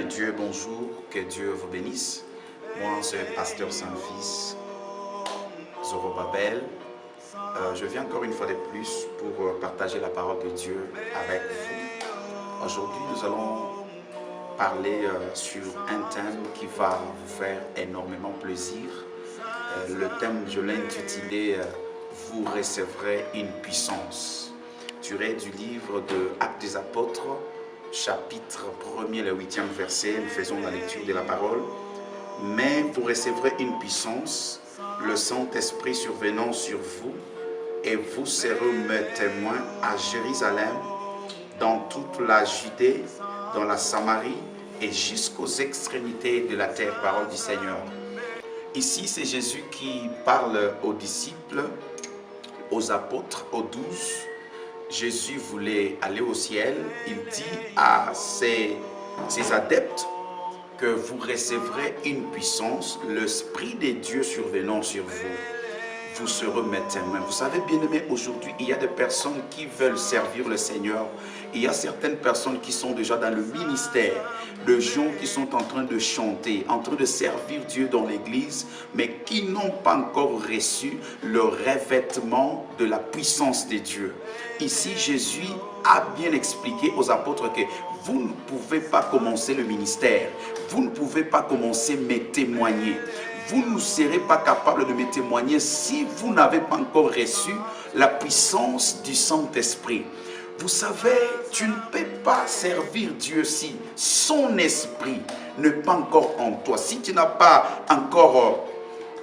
Dieu, bonjour, que Dieu vous bénisse. Moi, c'est Pasteur Saint-Fils Zorobabel. Je viens encore une fois de plus pour partager la parole de Dieu avec vous. Aujourd'hui, nous allons parler sur un thème qui va vous faire énormément plaisir. Le thème, je l'ai intitulé « Vous recevrez une puissance ». Tiré du livre de Actes des Apôtres, chapitre 1er, le 8e verset, nous faisons la lecture de la parole. Mais vous recevrez une puissance, le Saint-Esprit survenant sur vous, et vous serez mes témoins à Jérusalem, dans toute la Judée, dans la Samarie et jusqu'aux extrémités de la terre. Parole du Seigneur. Ici, c'est Jésus qui parle aux disciples, aux apôtres, aux 12. Jésus voulait aller au ciel. Il dit à ses adeptes que vous recevrez une puissance, l'Esprit de Dieu survenant sur vous. Vous serez mes témoins. Vous savez, bien-aimés, aujourd'hui, il y a des personnes qui veulent servir le Seigneur. Il y a certaines personnes qui sont déjà dans le ministère, de gens qui sont en train de chanter, en train de servir Dieu dans l'église, mais qui n'ont pas encore reçu le revêtement de la puissance de Dieu. Ici, Jésus a bien expliqué aux apôtres que vous ne pouvez pas commencer le ministère, vous ne pouvez pas commencer à me témoigner. Vous ne serez pas capable de me témoigner si vous n'avez pas encore reçu la puissance du Saint-Esprit. Vous savez, tu ne peux pas servir Dieu si son esprit n'est pas encore en toi. Si tu n'as pas encore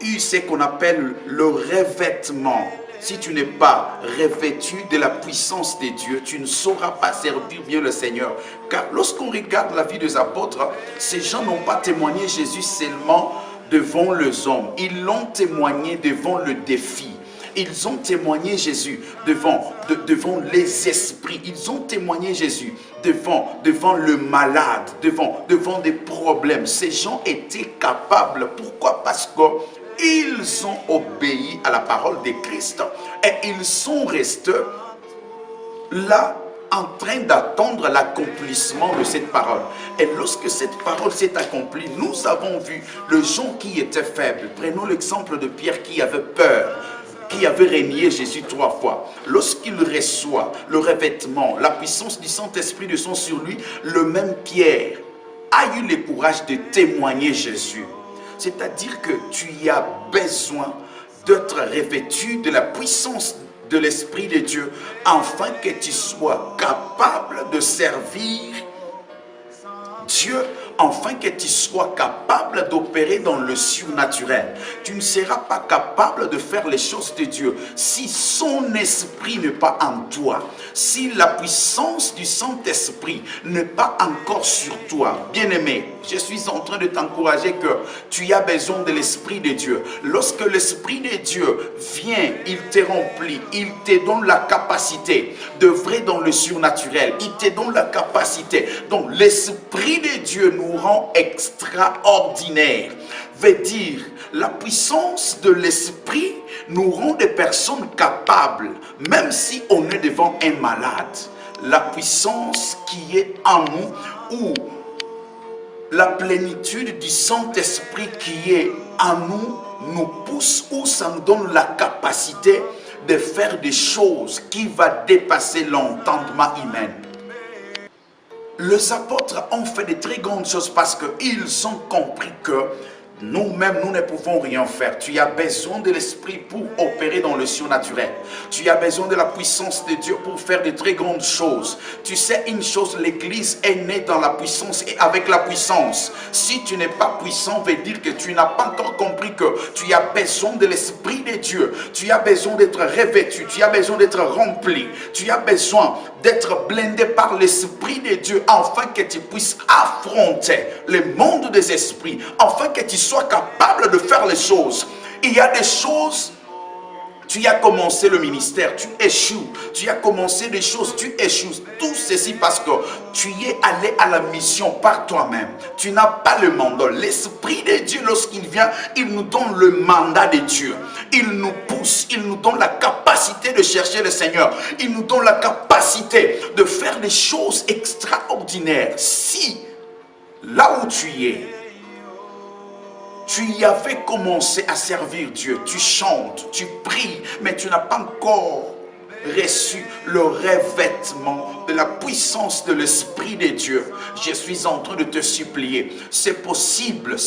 eu ce qu'on appelle le revêtement, si tu n'es pas revêtu de la puissance de Dieu, tu ne sauras pas servir bien le Seigneur. Car lorsqu'on regarde la vie des apôtres, ces gens n'ont pas témoigné Jésus seulement devant les hommes. Ils l'ont témoigné devant le défi. Ils ont témoigné Jésus devant les esprits. Ils ont témoigné Jésus devant le malade, devant des problèmes. Ces gens étaient capables. Pourquoi? Parce qu'ils ont obéi à la parole de Christ et ils sont restés là en train d'attendre l'accomplissement de cette parole. Et lorsque cette parole s'est accomplie, nous avons vu les gens qui étaient faibles. Prenons l'exemple de Pierre qui avait peur, qui avait renié Jésus 3 fois. Lorsqu'il reçoit le revêtement, la puissance du Saint-Esprit descend sur lui, le même Pierre a eu le courage de témoigner Jésus. C'est-à-dire que tu as besoin d'être revêtu de la puissance de l'Esprit de Dieu, afin que tu sois capable de servir Dieu, afin que tu sois capable d'opérer dans le surnaturel. Tu ne seras pas capable de faire les choses de Dieu si son esprit n'est pas en toi, si la puissance du Saint-Esprit n'est pas encore sur toi. Bien-aimé, je suis en train de t'encourager que tu as besoin de l'Esprit de Dieu. Lorsque l'Esprit de Dieu vient, il te remplit, il te donne la capacité d'œuvrer dans le surnaturel, il te donne la capacité. Donc l'Esprit de Dieu nous rend extraordinaires. Veut dire, la puissance de l'Esprit nous rend des personnes capables, même si on est devant un malade. La puissance qui est en nous, ou la plénitude du Saint-Esprit qui est en nous, nous pousse, ou ça nous donne la capacité de faire des choses qui vont dépasser l'entendement humain. Les apôtres ont fait de très grandes choses parce qu'ils ont compris que nous-mêmes, nous ne pouvons rien faire. Tu as besoin de l'Esprit pour opérer dans le surnaturel. Tu as besoin de la puissance de Dieu pour faire de très grandes choses. Tu sais une chose, l'Église est née dans la puissance et avec la puissance. Si tu n'es pas puissant, veut dire que tu n'as pas encore compris que tu as besoin de l'Esprit de Dieu. Tu as besoin d'être revêtu, tu as besoin d'être rempli. Tu as besoin d'être blindé par l'Esprit de Dieu afin que tu puisses affronter le monde des esprits, afin que tu sois capable de faire les choses. Il y a des choses, tu as commencé le ministère, tu échoues. Tu as commencé des choses, tu échoues. Tout ceci parce que tu es allé à la mission par toi-même. Tu n'as pas le mandat. L'Esprit de Dieu, lorsqu'il vient, il nous donne le mandat de Dieu. Il nous pousse, il nous donne la capacité de chercher le Seigneur. Il nous donne la capacité de faire des choses extraordinaires. Si là où tu es, tu y avais commencé à servir Dieu, tu chantes, tu pries, mais tu n'as pas encore reçu le revêtement de la puissance de l'Esprit de Dieu. Je suis en train de te supplier, c'est possible,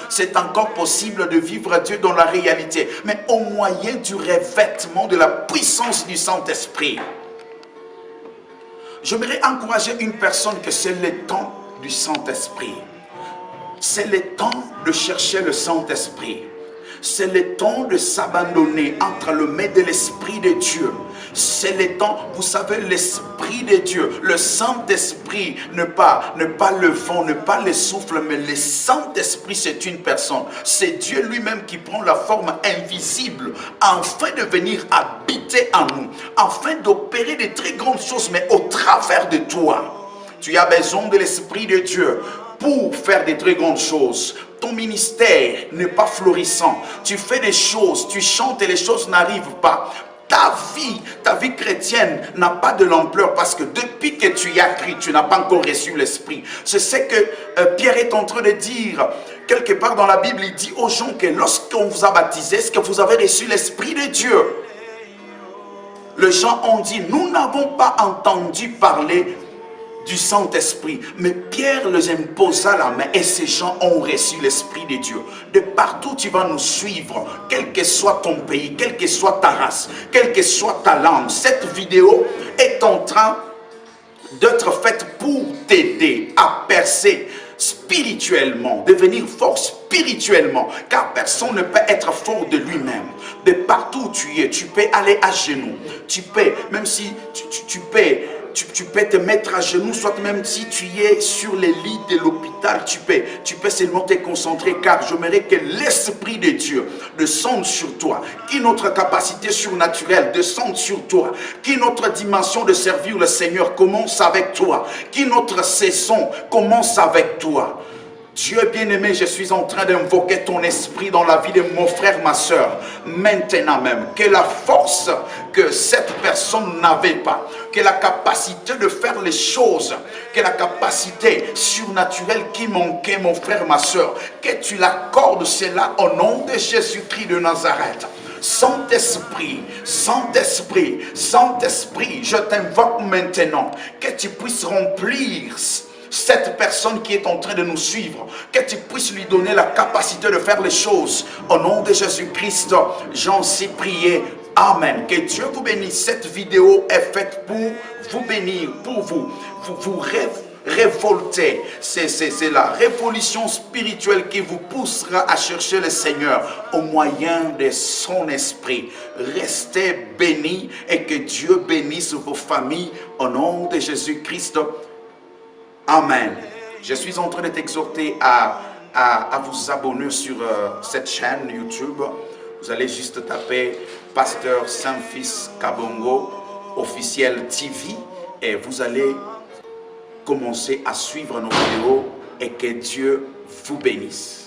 c'est encore possible de vivre Dieu dans la réalité, mais au moyen du revêtement de la puissance du Saint-Esprit. J'aimerais encourager une personne que c'est le temps du Saint-Esprit. C'est le temps de chercher le Saint-Esprit. C'est le temps de s'abandonner entre le mains de l'Esprit de Dieu. C'est le temps, vous savez, l'Esprit de Dieu, le Saint-Esprit, ne pas le vent, ne pas le souffle, mais le Saint-Esprit, c'est une personne. C'est Dieu lui-même qui prend la forme invisible afin de venir habiter en nous, afin d'opérer de très grandes choses, mais au travers de toi. Tu as besoin de l'Esprit de Dieu pour faire de très grandes choses. Ton ministère n'est pas florissant. Tu fais des choses, tu chantes et les choses n'arrivent pas. Ta vie chrétienne n'a pas de l'ampleur parce que depuis que tu y as cru, tu n'as pas encore reçu l'Esprit. C'est ce que Pierre est en train de dire. Quelque part dans la Bible, il dit aux gens que lorsqu'on vous a baptisé, est-ce que vous avez reçu l'Esprit de Dieu? Les gens ont dit, nous n'avons pas entendu parler du Saint-Esprit, mais Pierre les imposa la main et ces gens ont reçu l'Esprit de Dieu. De partout tu vas nous suivre, quel que soit ton pays, quelle que soit ta race, quelle que soit ta langue. Cette vidéo est en train d'être faite pour t'aider à percer spirituellement, devenir fort spirituellement, car personne ne peut être fort de lui-même. De partout où tu es, tu peux aller à genoux, tu peux, même si tu peux te mettre à genoux, soit même si tu es sur les lits de l'hôpital, tu peux seulement te concentrer, car j'aimerais que l'Esprit de Dieu descende sur toi, que notre capacité surnaturelle descende sur toi, que notre dimension de servir le Seigneur commence avec toi, que notre saison commence avec toi. Dieu bien-aimé, je suis en train d'invoquer ton esprit dans la vie de mon frère, ma soeur, maintenant même. Que la force que cette personne n'avait pas, que la capacité de faire les choses, que la capacité surnaturelle qui manquait, mon frère, ma soeur, que tu l'accordes cela au nom de Jésus-Christ de Nazareth. Saint-Esprit, Saint-Esprit, Saint-Esprit, je t'invoque maintenant, que tu puisses remplir cette personne qui est en train de nous suivre, que tu puisses lui donner la capacité de faire les choses. Au nom de Jésus-Christ, j'en suis prié. Amen. Que Dieu vous bénisse. Cette vidéo est faite pour vous bénir, pour vous révolter. C'est la révolution spirituelle qui vous poussera à chercher le Seigneur au moyen de son esprit. Restez bénis et que Dieu bénisse vos familles. Au nom de Jésus-Christ. Amen. Je suis en train de t'exhorter à vous abonner sur cette chaîne YouTube. Vous allez juste taper Pasteur Saint-Fils Kabongo officiel TV et vous allez commencer à suivre nos vidéos et que Dieu vous bénisse.